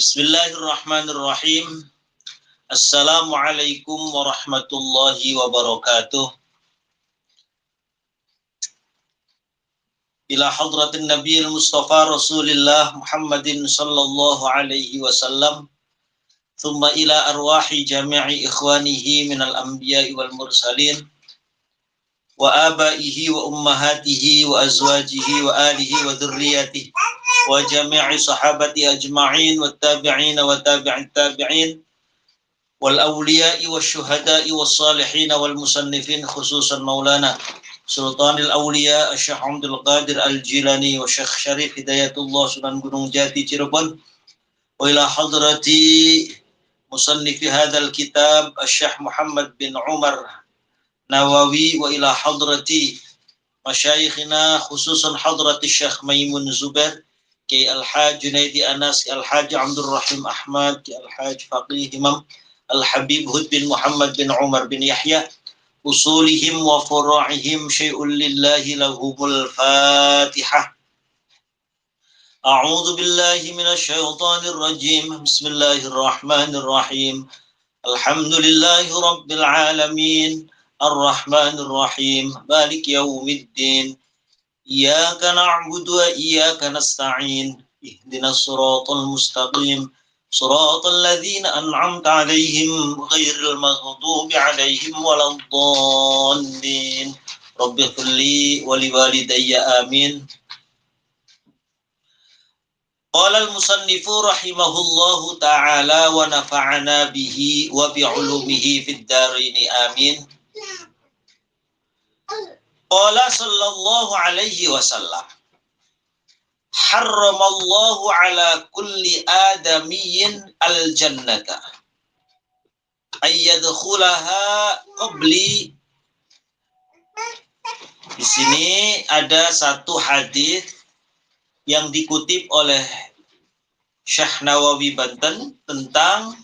Bismillahirrahmanirrahim. Assalamualaikum warahmatullahi wabarakatuh. Ila hadratin Nabiyil Mustafa Rasulillah Muhammadin sallallahu alaihi wasallam. Thumma ila arwahi jami'i ikhwanihi minal anbiya'i wal mursalin. Wa abaihi wa ummahatihi wa azwajihi wa alihi wa dhurriyyatihi. Wa jami'i sahabati ajma'in wa tabi'ina wa tabi'in tabi'in wal awliya'i wa syuhada'i wa salihin wal musannifin khususan maulana Sultanil Awliya Syekh Abdul Qadir Al-Jilani wa Syekh Syarif Hidayatullah Sunan Gunung Jati Cirebon wa ila hadrati musannifi hadzal kitab Syekh Muhammad bin Umar Nawawi wa ila hadrati masyayikhina khususan hadrati Syekh Maimun Zubair Ki Al-Haj Junaidi Anas, Ki Al-Haj Abdul Rahim Ahmad, Ki Al-Haj Faqih Imam Al-Habib Hud bin Muhammad bin Umar bin Yahya, usulihim wa furu'ihim syai'un lillahi lahumul Fatihah. A'udzu billahi minasy syaithanir rajim. Bismillahirrahmanirrahim. Alhamdulillahi rabbil alamin. Ar-Rahmanir Rahim. Maliki yaumiddin. Iyyaka na'budu wa iyyaka nasta'in. Ihdinas siratal mustaqim. Siratal ladzina an'amta 'alaihim ghairil maghdubi 'alaihim waladdallin. Rabbighfirli wa liwalidayya amin. Qala al-musannifu rahimahullahu ta'ala wa nafa'ana bihi wa bi'ulumihi fid dharaini amin. Qala sallallahu alaihi wasallam, harramallahu ala kulli adamiyyin al-jannata ayyadkhulaha qabli. Di sini ada satu hadis yang dikutip oleh Syekh Nawawi Banten tentang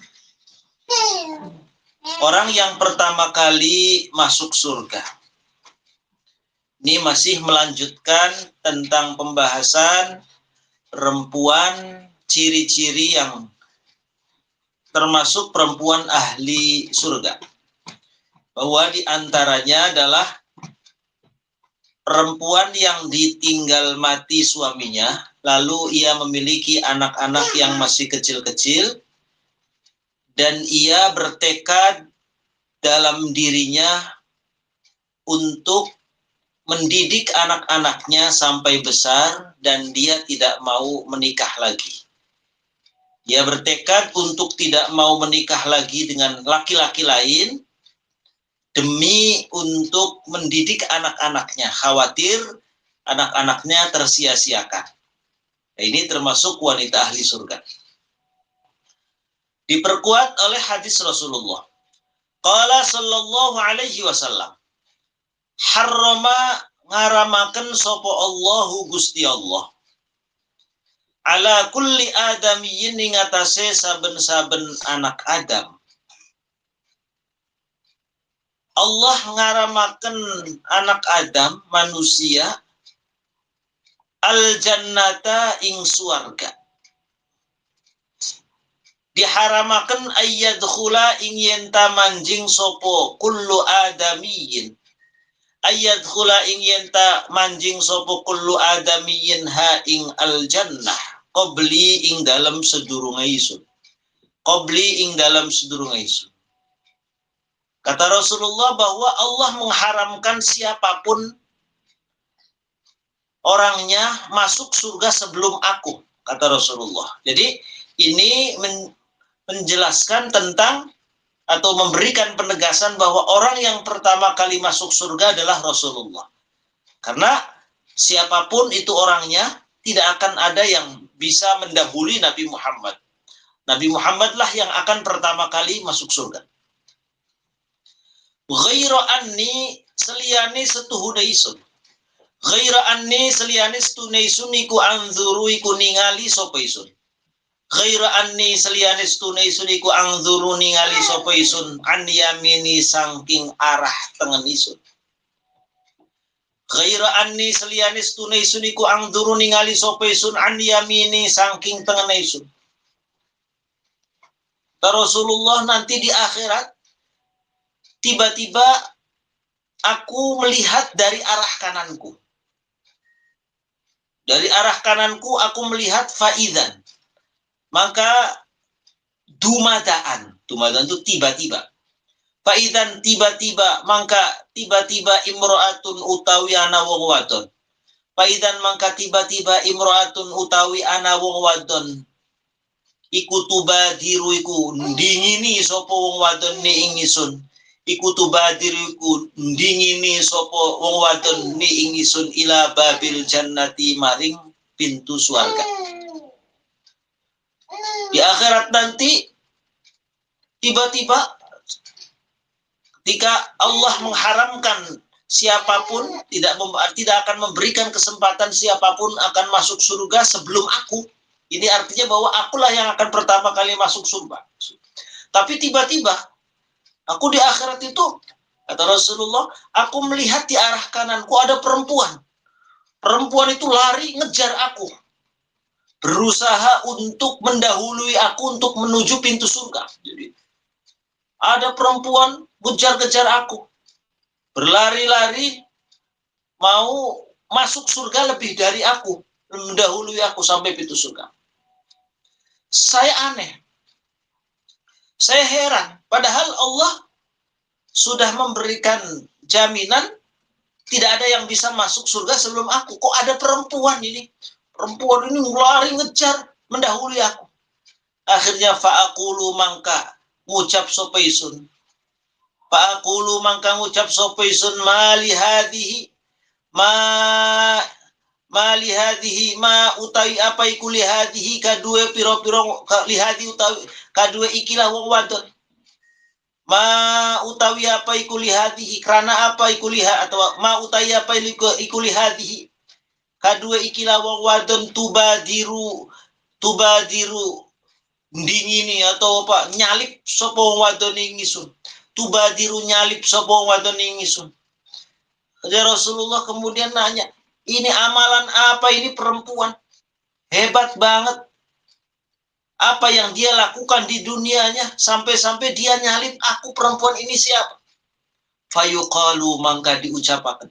orang yang pertama kali masuk surga. Ini masih melanjutkan tentang pembahasan perempuan, ciri-ciri yang termasuk perempuan ahli surga. Bahwa di antaranya adalah perempuan yang ditinggal mati suaminya, lalu ia memiliki anak-anak yang masih kecil-kecil, dan ia bertekad dalam dirinya untuk mendidik anak-anaknya sampai besar dan dia tidak mau menikah lagi. Dia bertekad untuk tidak mau menikah lagi dengan laki-laki lain demi untuk mendidik anak-anaknya, khawatir anak-anaknya tersia-siakan. Nah, ini termasuk wanita ahli surga. Diperkuat oleh hadis Rasulullah. Qala sallallahu alaihi wasallam, harrama ngaramaken sapa Allahu Gusti Allah ala kulli adamiyyin ing atase saben-saben anak Adam. Allah ngaramaken anak Adam manusia al jannata ing suarga. Diharamaken ayyadkhula ing yenta manjing sapa kullu adamiyyin. Ayyadkhula ing yenta manjing sapa kullu adamiyyin ha ing al jannah qabli ing dalam sedurunge isun. Qabli ing dalam sedurunge isun. Kata Rasulullah bahwa Allah mengharamkan siapapun orangnya masuk surga sebelum aku, kata Rasulullah. Jadi ini menjelaskan tentang atau memberikan penegasan bahwa orang yang pertama kali masuk surga adalah Rasulullah. Karena siapapun itu orangnya, tidak akan ada yang bisa mendahului Nabi Muhammad. Nabi Muhammadlah yang akan pertama kali masuk surga. Ghaira anni seliyane setuhune isun. Ghaira anni seliyane setuhune isun iku anzuru iku ningali sapa isun. Ghaira anni seliyane setuhune isun iku anzuru ningali sapa isun an yamini sangking arah tengen isun. Ghaira anni seliyane setuhune isun iku anzuru ningali sapa isun an yamini sangking tengen isun. Rasulullah, nanti di akhirat tiba-tiba aku melihat dari arah kananku. Dari arah kananku aku melihat faidan. Maka dumadaan itu tiba-tiba. Faidan tiba-tiba, maka tiba-tiba imro'atun utawi ana wong wadon. Faidan mangka tiba-tiba imro'atun utawi ana wong wadon. Iku tubadiru iku ndingini sapa wong wadon ni ingisun. Iku tubadiru iku ndingini sapa wong wadon ni ingisun ila babil jannati maring pintu surga. Di akhirat nanti tiba-tiba ketika Allah mengharamkan siapapun, tidak akan memberikan kesempatan siapapun akan masuk surga sebelum aku. Ini artinya bahwa akulah yang akan pertama kali masuk surga. Tapi tiba-tiba aku di akhirat itu, kata Rasulullah, aku melihat di arah kananku ada perempuan. Perempuan itu lari ngejar aku, berusaha untuk mendahului aku untuk menuju pintu surga. Jadi ada perempuan kejar-kejar aku, berlari-lari mau masuk surga lebih dari aku, mendahului aku sampai pintu surga. Saya aneh, saya heran, padahal Allah sudah memberikan jaminan tidak ada yang bisa masuk surga sebelum aku. Kok ada perempuan ini lari ngejar mendahului aku. Akhirnya fa'aqulu mangka ngucap sopaisun. Fa'aqulu mangka ngucap sopaisun mali hadhihi ma utawi apa iku lihadihi kadue piro-piro lihadi utawi kadue ikilah wong wadon. Ma utawi apa iku lihadihi karena apa iku liha atau ma utawi apa iku lihadihi kadue ikilah wong wadon tubadiru ndingini atau apa nyalip sapa wong wadon ingisun. Tubadiru nyalip sapa wong wadon ingisun. Rasulullah kemudian nanya, ini amalan apa ini perempuan? Hebat banget. Apa yang dia lakukan di dunianya sampai-sampai dia nyalip aku, perempuan ini siapa? Fayuqalu mangka diucapakan.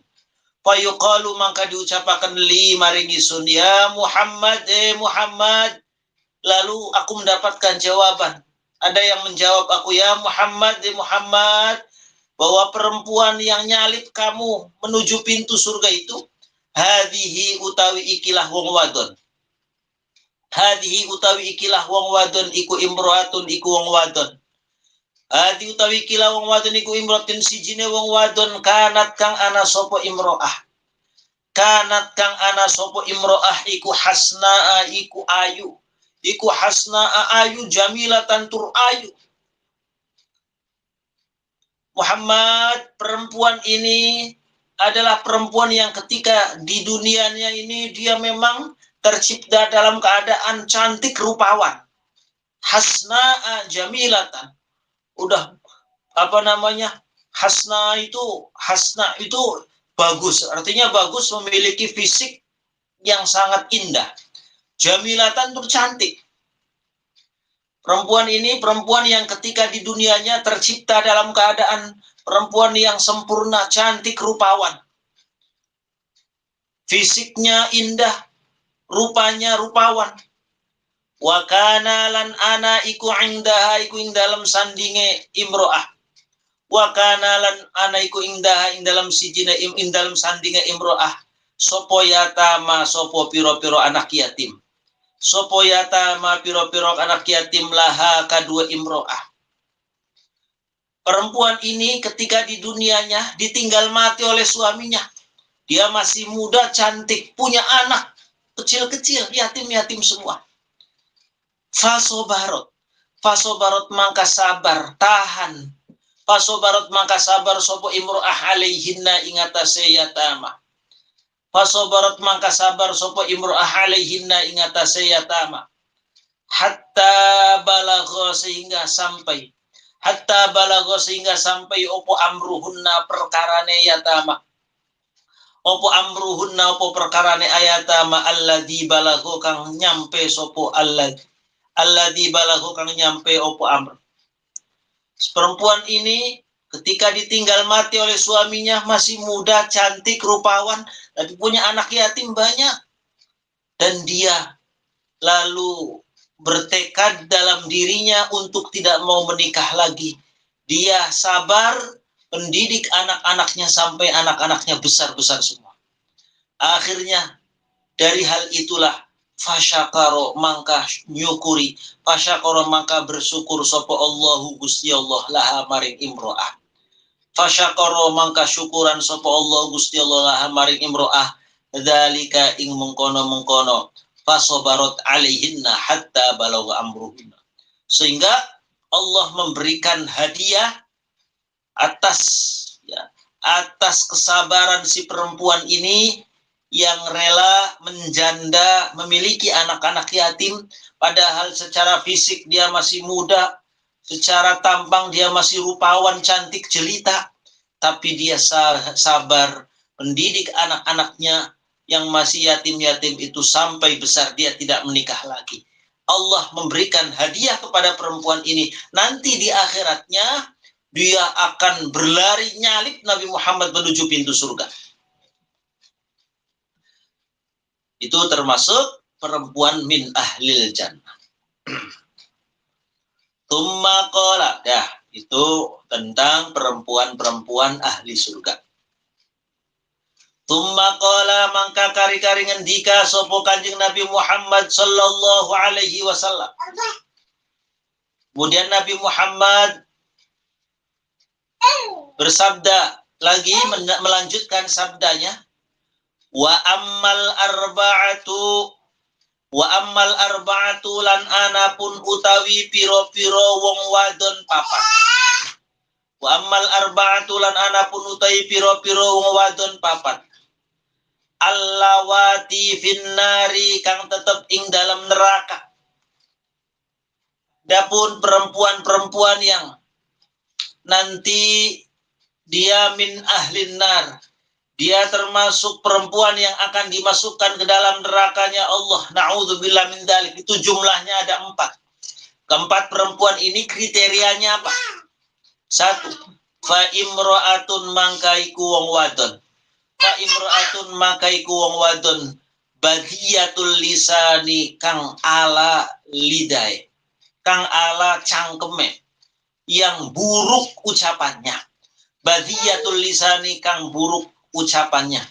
Fayuqalu mangka diucapakan li maringisun ya Muhammad, Muhammad. Lalu aku mendapatkan jawaban. Ada yang menjawab aku, ya Muhammad, Muhammad, bahwa perempuan yang nyalip kamu menuju pintu surga itu, hadhihi utawi ikilah wong wadon. Hadhihi utawi ikilah wong wadon iku imro'atun iku wong wadon. Hadhi utawi ikilah wong wadon iku imro'atun sijine wong wadon kanat kang ana sopo imro'ah. Kanat kang ana sopo imro'ah iku hasna'a iku ayu. Iku hasna'a ayu jamilatan tur ayu. Muhammad, perempuan ini adalah perempuan yang ketika di dunianya ini dia memang tercipta dalam keadaan cantik rupawan. Hasna'a jamilatan. Udah hasna itu bagus, artinya bagus, memiliki fisik yang sangat indah. Jamilatan itu cantik. Perempuan ini perempuan yang ketika di dunianya tercipta dalam keadaan perempuan yang sempurna, cantik, rupawan. Fisiknya indah, rupanya rupawan. Wa kana lan ana iku indaha iku ing dalam sandinge imro'ah. Wa kana lan ana iku indaha ing dalam sijine ing dalam sandinge imro'ah. Sopo yatama sopo piro-piro anak yatim. Sopo yatama piro-piro anak yatim laha kadua imro'ah. Perempuan ini ketika di dunianya ditinggal mati oleh suaminya. Dia masih muda, cantik, punya anak kecil-kecil, yatim-yatim semua. Fasobarot mangka sabar, tahan. Fasobarot mangka sabar sopo imro'ah alaihinna ingatase yatama. Fasobarot mangka sabar sopo imro'ah alaihinna ingatase yatama. Hatta balagho sehingga sampai opo amruhunna perkarane yatama. Opo amruhunna opo perkarane ayatama alladzi balagho kang nyampe sopo alladzi balagho kang nyampe opo amr. Perempuan ini ketika ditinggal mati oleh suaminya, masih muda, cantik, rupawan, tapi punya anak yatim banyak. Dan dia lalu bertekad dalam dirinya untuk tidak mau menikah lagi. Dia sabar mendidik anak-anaknya sampai anak-anaknya besar-besar semua. Akhirnya dari hal itulah fasyakaro mangka nyukuri, fasyakaro mangka bersyukur sapa Allahu Gusti Allah laha maring imro'ah. Fasyakaro mangka syukuran sapa Allah Gusti Allah laha maring imro'ah, dzalika ing mengkono-mengkono fasobarot alaihinna hatta balagha amruhunna. Sehingga Allah memberikan hadiah atas kesabaran si perempuan ini yang rela menjanda, memiliki anak-anak yatim, padahal secara fisik dia masih muda, secara tampang dia masih rupawan, cantik, jelita, tapi dia sabar mendidik anak-anaknya yang masih yatim-yatim itu sampai besar, dia tidak menikah lagi. Allah memberikan hadiah kepada perempuan ini. Nanti di akhiratnya dia akan berlari nyalip Nabi Muhammad menuju pintu surga. Itu termasuk perempuan min ahlil jannah. Tumma qala, itu tentang perempuan-perempuan ahli surga. Tumma qala mangka kari-kari ngendika sapa Kanjeng Nabi Muhammad sallallahu alaihi wasallam. Kemudian Nabi Muhammad bersabda lagi, melanjutkan sabdanya, wa ammal arba'atu lan anapun utawi piro-piro wong wadon papat. Wa ammal arba'atu lan anapun utawi piro-piro wong wadon papat. Allawati finnari kang tetep ing dalam neraka. Dapun perempuan-perempuan yang nanti dia min ahlin nar, dia termasuk perempuan yang akan dimasukkan ke dalam nerakanya Allah. Na'udzubillah min dzalik. Itu jumlahnya ada 4. Keempat perempuan ini kriterianya apa? 1. Fa imra'atun mangkaiku wong wadon. Fa imra'atun mangkaiku wong wadon badiyatul lisani kang ala lidai, kang ala cangkeme, yang buruk ucapannya. Badiyatul lisani kang buruk ucapannya.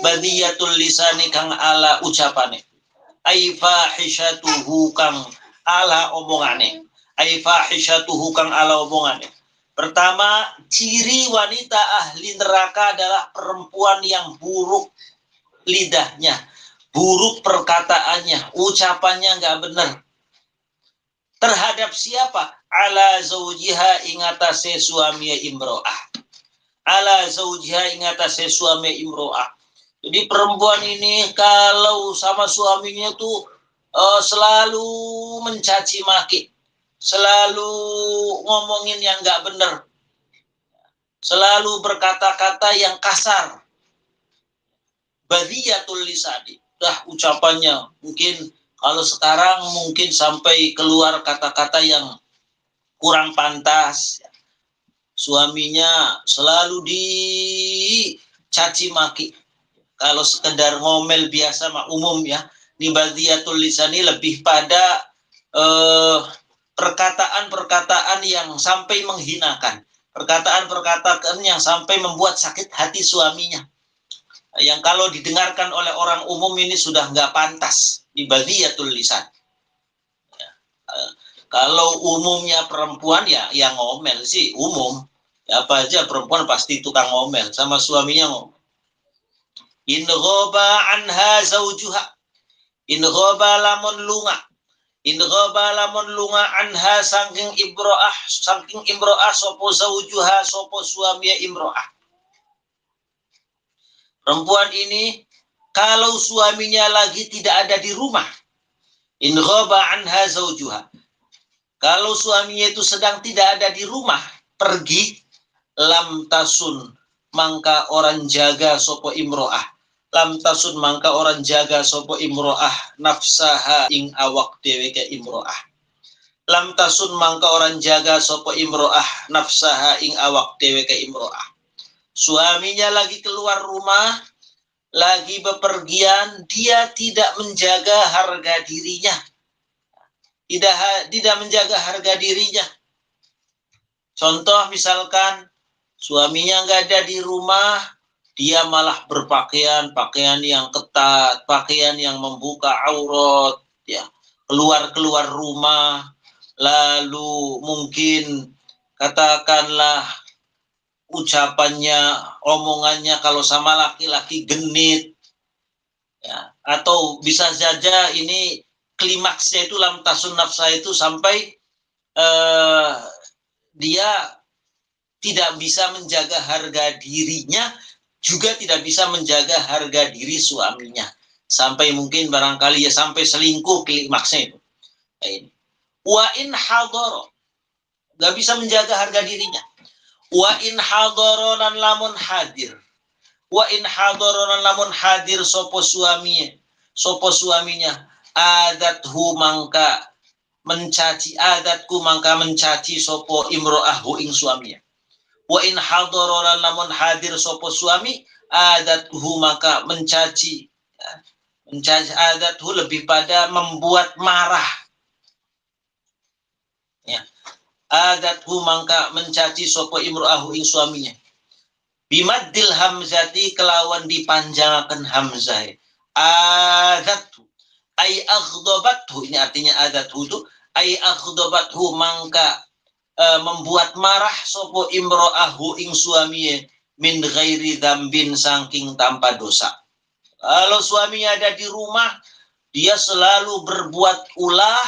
Badiyatul lisani kang ala ucapane. Ai fahishatuhu kang ala omongane. Ai fahishatuhu kang ala omongane. Pertama, ciri wanita ahli neraka adalah perempuan yang buruk lidahnya, buruk perkataannya, ucapannya nggak benar. Terhadap siapa? Ala zaujiha ingatase suami imro'ah. Ala zaujiha ingatase suami imro'ah. Jadi perempuan ini kalau sama suaminya tuh selalu mencaci maki, selalu ngomongin yang nggak benar, selalu berkata-kata yang kasar. Badiyatul lisani, ucapannya mungkin kalau sekarang mungkin sampai keluar kata-kata yang kurang pantas. Suaminya selalu dicaci maki. Kalau sekedar ngomel biasa umum ya, di badiyatul lisani lebih pada perkataan-perkataan yang sampai menghinakan, perkataan-perkataan yang sampai membuat sakit hati suaminya, yang kalau didengarkan oleh orang umum ini sudah nggak pantas di badiyatul lisan. Kalau umumnya perempuan ya yang ngomel sih umum, ya apa aja perempuan pasti tukang ngomel sama suaminya ngomel. In ghaba anha zaujuha, in ghaba lamun lunga, in ghaba lamun lunga anha saking imro'ah sopo zaujuha sopo suaminya imro'ah. Perempuan ini kalau suaminya lagi tidak ada di rumah, in ghaba anha zaujuha, kalau suaminya itu sedang tidak ada di rumah, pergi, lam tasun mangka orang jaga sopo imro'ah, lam tasun mangka orang jaga sopo imro'ah nafsaha ing awak deweke imro'ah. lam tasun mangka orang jaga sopo imro'ah nafsaha ing awak dewe ke imro'ah. Suaminya lagi keluar rumah, lagi bepergian, dia tidak menjaga harga dirinya. Tidak menjaga harga dirinya. Contoh misalkan suaminya nggak ada di rumah, dia malah berpakaian yang ketat, pakaian yang membuka aurat, ya, keluar rumah, lalu mungkin katakanlah ucapannya, omongannya kalau sama laki-laki genit, ya, atau bisa saja ini klimaksnya itu lam tasun nafsa itu sampai dia tidak bisa menjaga harga dirinya, juga tidak bisa menjaga harga diri suaminya. Sampai mungkin barangkali ya sampai selingkuh klimaksnya itu. Nah, ini. Wa in hadoro, gak bisa menjaga harga dirinya. Wa in hadoro lan lamun hadir. Wa in hadoro lan lamun hadir sopo suaminya. Adathu mangka mencaci, adatku mangka mencaci sopo imro'ahu ing suaminya. Wa in hadara lamun hadir sopo suami, adathu maka mencaci. Mencaci adathu lebih pada membuat marah. Ya. Adathu mangka mencaci sopo imro'ahu ing suaminya. Bimaddil hamzati kelawan dipanjangkan hamzah. Adathu ay aghdabathu, ini artinya adathu itu ay aghdabathu mangka membuat marah sopo imro'ahu ing suamiye min ghairi dzambin saking tanpa dosa. Kalau suaminya ada di rumah, dia selalu berbuat ulah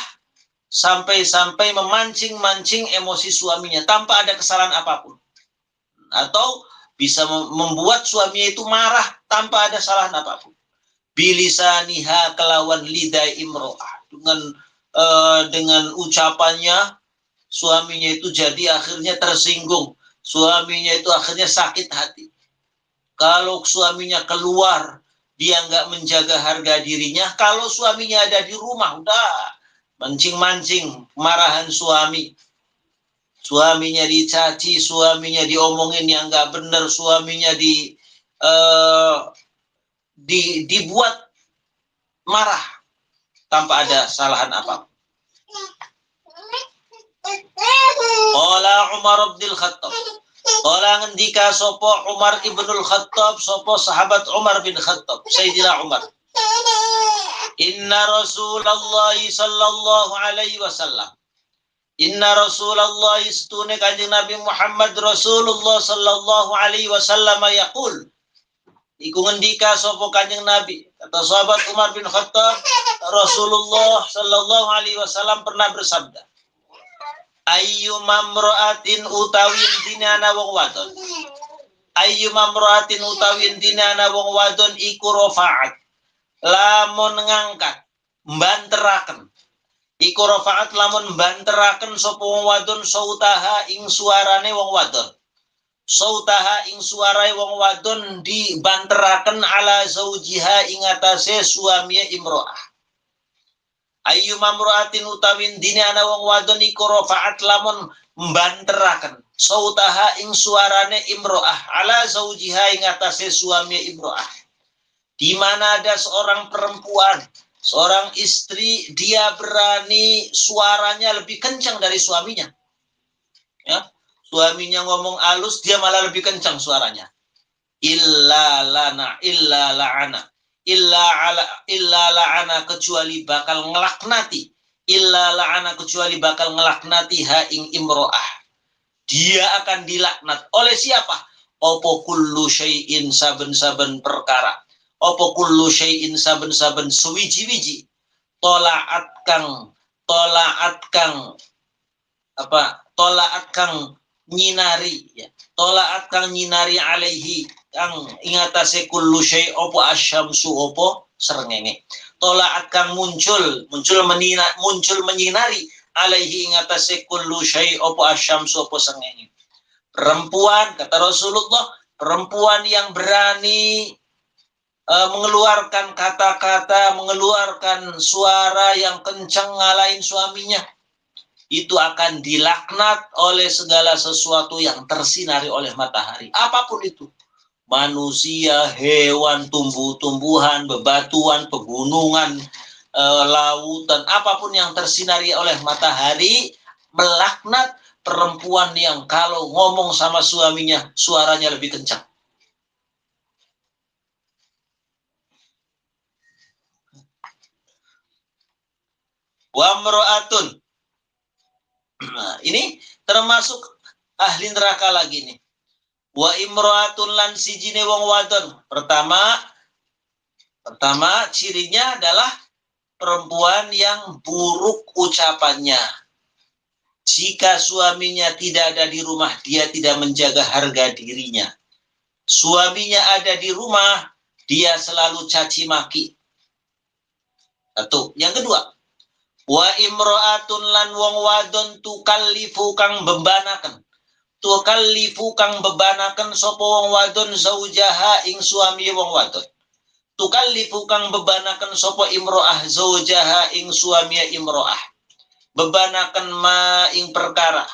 sampai memancing-mancing emosi suaminya tanpa ada kesalahan apapun. Atau bisa membuat suaminya itu marah tanpa ada kesalahan apapun. Bilisaniha kelawan lidah imro'ah, dengan ucapannya suaminya itu jadi akhirnya tersinggung, suaminya itu akhirnya sakit hati. Kalau suaminya keluar, dia nggak menjaga harga dirinya. Kalau suaminya ada di rumah, udah mancing-mancing marahan suami. Suaminya dicaci, suaminya diomongin yang nggak benar, suaminya dibuat marah tanpa ada kesalahan apapun. Qala Umar bin Khattab. Qala ngendika sopo Umar ibnul Khattab, sopo sahabat Umar bin Khattab, Sayyidina Umar. Inna Rasulullah sallallahu alaihi wasallam. Inna Rasulullah istune kanjeng Nabi Muhammad Rasulullah sallallahu alaihi wasallam yaqul. Iku ngendika sopo kanjeng Nabi, kata sahabat Umar bin Khattab, Rasulullah sallallahu alaihi wasallam pernah bersabda, ayyuma mra'atin utawin dinana wong wadon. Ayyuma mra'atin utawin dinana wong wadon iku rafa'at. Lamun ngangkat, mbanteraken. Iku rafa'at lamun mbanteraken sapa wong wadon sautaha ing suarane wong wadon. Sautaha ing suarai wong wadon dibanteraken ala zaujiha ing atase suamiye imro'ah. Ayyuma mra'atin utawin dine ana wong wadon iku rafa'at lamun mbanteraken sautaha ing suarane imro'ah ala zaujiha ing atase suami imro'ah. Di mana ada seorang perempuan, seorang istri, dia berani suaranya lebih kencang dari suaminya. Ya, suaminya ngomong halus, dia malah lebih kencang suaranya. Illa la'ana. Illa la'ana kecuali bakal ngelaknati. Illa la'ana kecuali bakal ngelaknati ha ing imro'ah. Dia akan dilaknat oleh siapa? Opo kullu syai'in saben-saben perkara. Opo kullu syai'in saben-saben suwiji-wiji. Tolaat kang nyinari, ya. Tolaat kang nyinari alaihi kang ingatase kullu syai' opo asyamsu opo srengenge. Tolaat kang muncul menyinari alaihi ingatase kullu syai' opo asyamsu opo srengenge. Perempuan, kata Rasulullah, perempuan yang berani mengeluarkan kata-kata, mengeluarkan suara yang kencang ngalahin suaminya. itu akan dilaknat oleh segala sesuatu yang tersinari oleh matahari. Apapun itu. Manusia, hewan, tumbuh-tumbuhan, bebatuan, pegunungan, lautan, apapun yang tersinari oleh matahari, melaknat perempuan yang kalau ngomong sama suaminya, suaranya lebih kencang. Wa mra'atun. Nah, ini termasuk ahli neraka lagi nih. Wa imra'atun lan sijine wong wadon. Pertama cirinya adalah perempuan yang buruk ucapannya. Jika suaminya tidak ada di rumah, dia tidak menjaga harga dirinya. Suaminya ada di rumah, dia selalu caci maki. Satu. Yang kedua, wa imra'atun lan wong wadon tukallifu kang bebanaken. Tukallifu kang bebanaken sapa wong wadon zaujaha ing suami wong wadon. Tukallifu kang bebanaken sapa imro'ah zaujaha ing suami imro'ah. Bebanaken ma ing perkara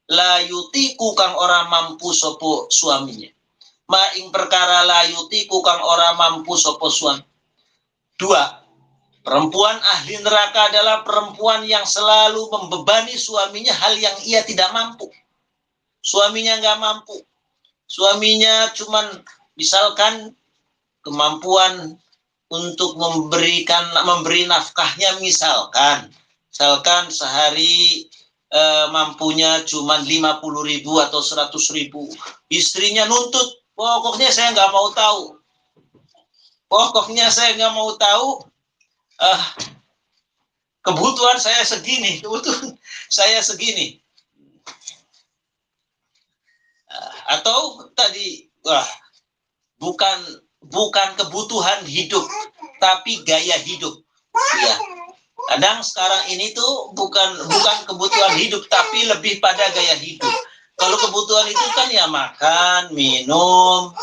la yutiku kang ora mampu sapa suaminya. Ma ing perkara la yutiku kang ora mampu sapa suami. Dua. Perempuan ahli neraka adalah perempuan yang selalu membebani suaminya hal yang ia tidak mampu. Suaminya nggak mampu. Suaminya cuman misalkan kemampuan untuk memberi nafkahnya misalkan sehari mampunya cuman 50.000 atau 100.000. Istrinya nuntut, pokoknya saya nggak mau tahu. Kebutuhan saya segini. Atau tadi bukan kebutuhan hidup, tapi gaya hidup. Ya. Kadang sekarang ini tuh bukan kebutuhan hidup, tapi lebih pada gaya hidup. Kalau kebutuhan itu kan ya makan, minum,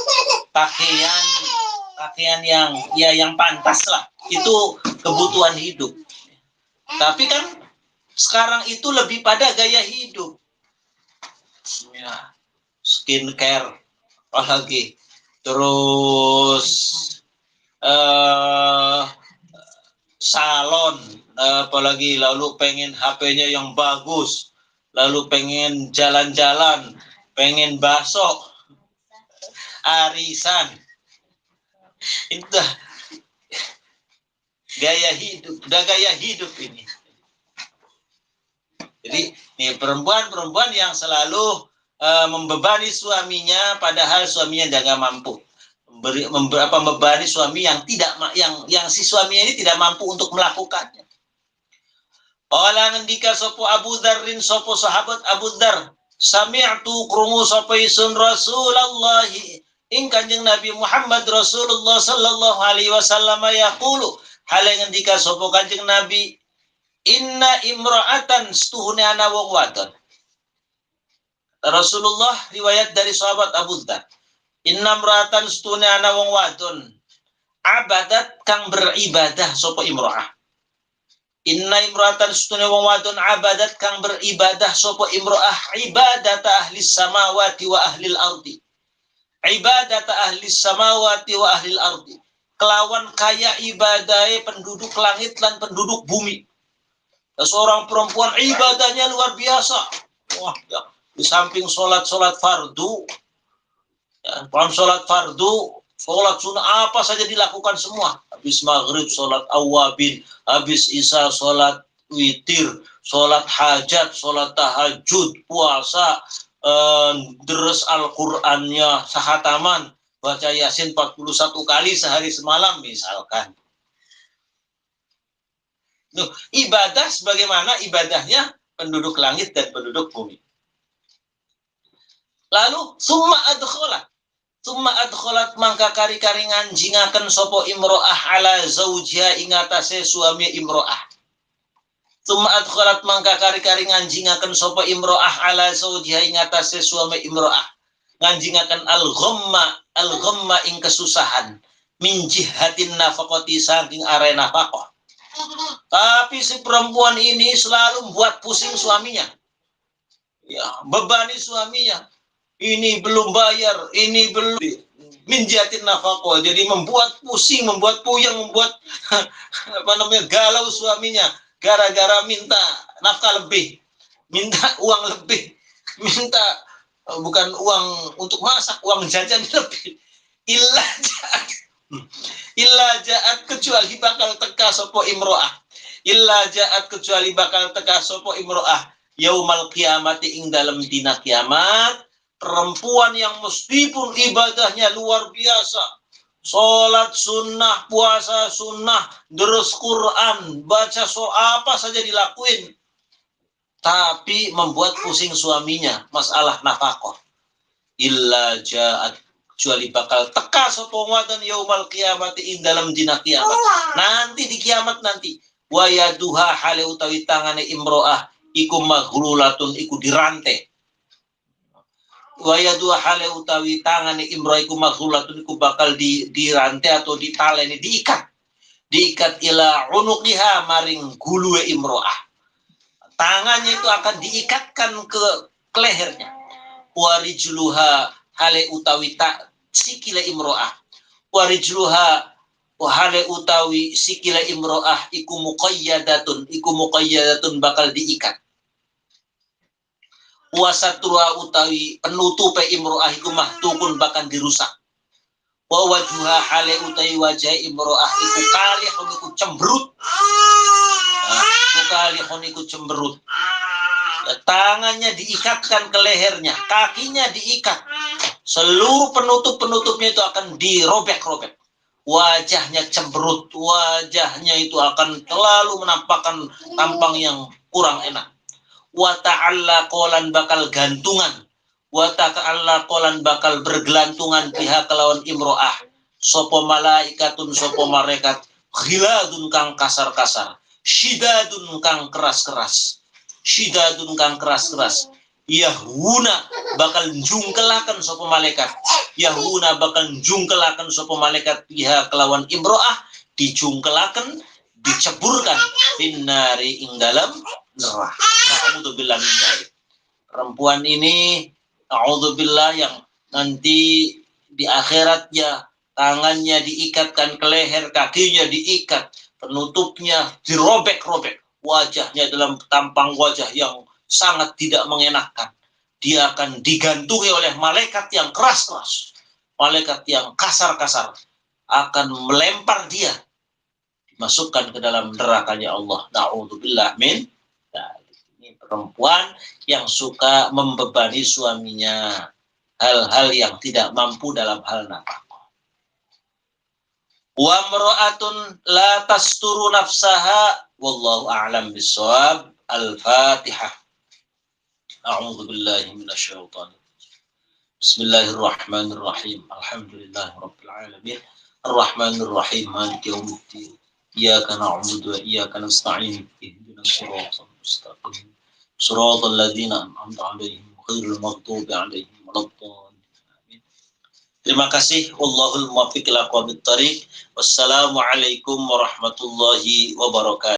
pakaian yang pantas lah. Itu kebutuhan hidup. Tapi kan sekarang itu lebih pada gaya hidup. Ya, skincare, apalagi. Terus salon, apalagi lalu pengen HP-nya yang bagus, lalu pengen jalan-jalan, pengen bakso, arisan. Itu gaya hidup ini. Jadi ini perempuan yang selalu membebani suaminya padahal suaminya tidak mampu. Membebani suami yang si suaminya ini tidak mampu untuk melakukannya. Ola ngendika sopo Abu Dzarrin sopo sahabat Abu Dzar, sami'tu krungu sapa isun Rasulullah ing Kanjeng Nabi Muhammad Rasulullah sallallahu alaihi wasallam yaqulu, hale ngendika sapa Kanjeng Nabi, inna imra'atan stuhune ana wong wadon. Rasulullah riwayat dari sahabat Abu Dzar, inna imra'atan stuhune ana wong wadon, abadat kang beribadah sapa imra'ah. Inna imra'atan stuhune wong wadon abadat kang beribadah sapa imra'ah ibadata ahli samawati wa ahli al-ardi. Ibadata ahli samawati wa ahli al-ardi. Kelawan kaya ibadai penduduk langit dan penduduk bumi. Seorang perempuan ibadahnya luar biasa. Wah, ya. Di samping sholat fardu, ya, sholat fardu, sholat sunnah apa saja dilakukan semua. Habis maghrib sholat awabin, habis isya sholat witir, sholat hajat, sholat tahajud, puasa, deres Al-Qur'annya sahataman, baca Yasin 41 kali sehari semalam misalkan. Ibadah sebagaimana ibadahnya penduduk langit dan penduduk bumi. Lalu summa adkholat mangka kari-kari nganjingaken sopo imro'ah ala zawjiha ingatase suami imro'ah. Summa adkholat mangka kari-kari nganjingaken sopo imro'ah ala zawjiha ingatase suami imro'ah. Nganjingaken al-ghamma ing kesusahan min jihatin nafaqati saking are nafaqah. Tapi si perempuan ini selalu membuat pusing suaminya. Ya, bebani suaminya. Ini belum bayar, ini belum minjatin nafkah. Jadi membuat pusing, membuat puyeng, membuat galau suaminya gara-gara minta nafkah lebih, minta uang lebih, minta bukan uang untuk masak, uang jajan lebih. Illa jaat kecuali bakal teka sopo imro'ah. Illa jaat kecuali bakal teka sopo imro'ah. Yaumal kiamati ing dalam dina kiamat. Perempuan yang meskipun ibadahnya luar biasa. Sholat sunnah, puasa sunnah, terus Quran, baca apa saja dilakuin. Tapi membuat pusing suaminya masalah nafkah. Illa jaat kecuali bakal teka sapa dan yaumal qiyamati ing dalam dina kiamat. Nanti di kiamat nanti wa yaduha hale utawi tangane imro'ah iku maghlulatun iku dirantai. Wa yaduha hale utawi tangane imro'ah iku maghlulatun iku bakal dirantai atau ditaleni, diikat ila unuqiha maring guluwe imro'ah. Tangannya itu akan diikatkan ke lehernya. Warijluha hale utawi tak sikile imro'ah. Warijluha hale utawi sikile imro'ah iku muqayyadatun bakal diikat. Wasatruha utawi penutupe imro'ah iku mahtukun bakal dirusak. Wa wajhuha hale utawi wajah imro'ah iku kalihun iku cemberut. Kalihun iku cemberut. Tangannya diikatkan ke lehernya, kakinya diikat. Seluruh penutup-penutupnya itu akan dirobek-robek. Wajahnya cemberut, wajahnya itu akan selalu menampakkan tampang yang kurang enak. Wa ta'alla qolan bakal gantungan. Wa ta'alla qolan bakal bergelantungan pihak kelawan imro'ah. Sopo malaikatun sopo malaikat ghiladun kang kasar-kasar. Syidadun kang keras-keras. Syidadun kang keras-keras. Yahuna bakal jungkelakan sapa malaikat. Yahuna bakal jungkelakan sapa malaikat pihak kelawan imro'ah, dijungkelakan, diceburkan finnari ing dalam neraka. A'udzubillah min dzalik. Perempuan ini a'udzubillah yang nanti di akhirat ya tangannya diikatkan ke leher, kakinya diikat, penutupnya dirobek-robek. Wajahnya dalam tampang wajah yang sangat tidak mengenakkan. Dia akan digantungi oleh malaikat yang keras-keras. Malaikat yang kasar-kasar. Akan melempar dia. Dimasukkan ke dalam nerakanya Allah. Na'udzubillah min. Ini perempuan yang suka membebani suaminya. Hal-hal yang tidak mampu dalam hal nafkah. Wa mra'atun la tasturu nafsaha wallahu a'lam bissawab. Al-Fatihah. A'udzu billahi minasyaitonir rajim. Bismillahirrahmanirrahim. Alhamdulillahirabbil alamin. Arrahmanir rahim. Maliki yaumiddin. Iyyaka na'budu wa iyyaka nasta'in. Ihdinas siratal mustaqim. Shiratal ladzina an'amta 'alaihim ghairil maghdubi 'alaihim waladdallin. Terima kasih. Wallahul muwaffiq ila aqwamit thariq. Wassalamualaikum warahmatullahi wabarakatuh.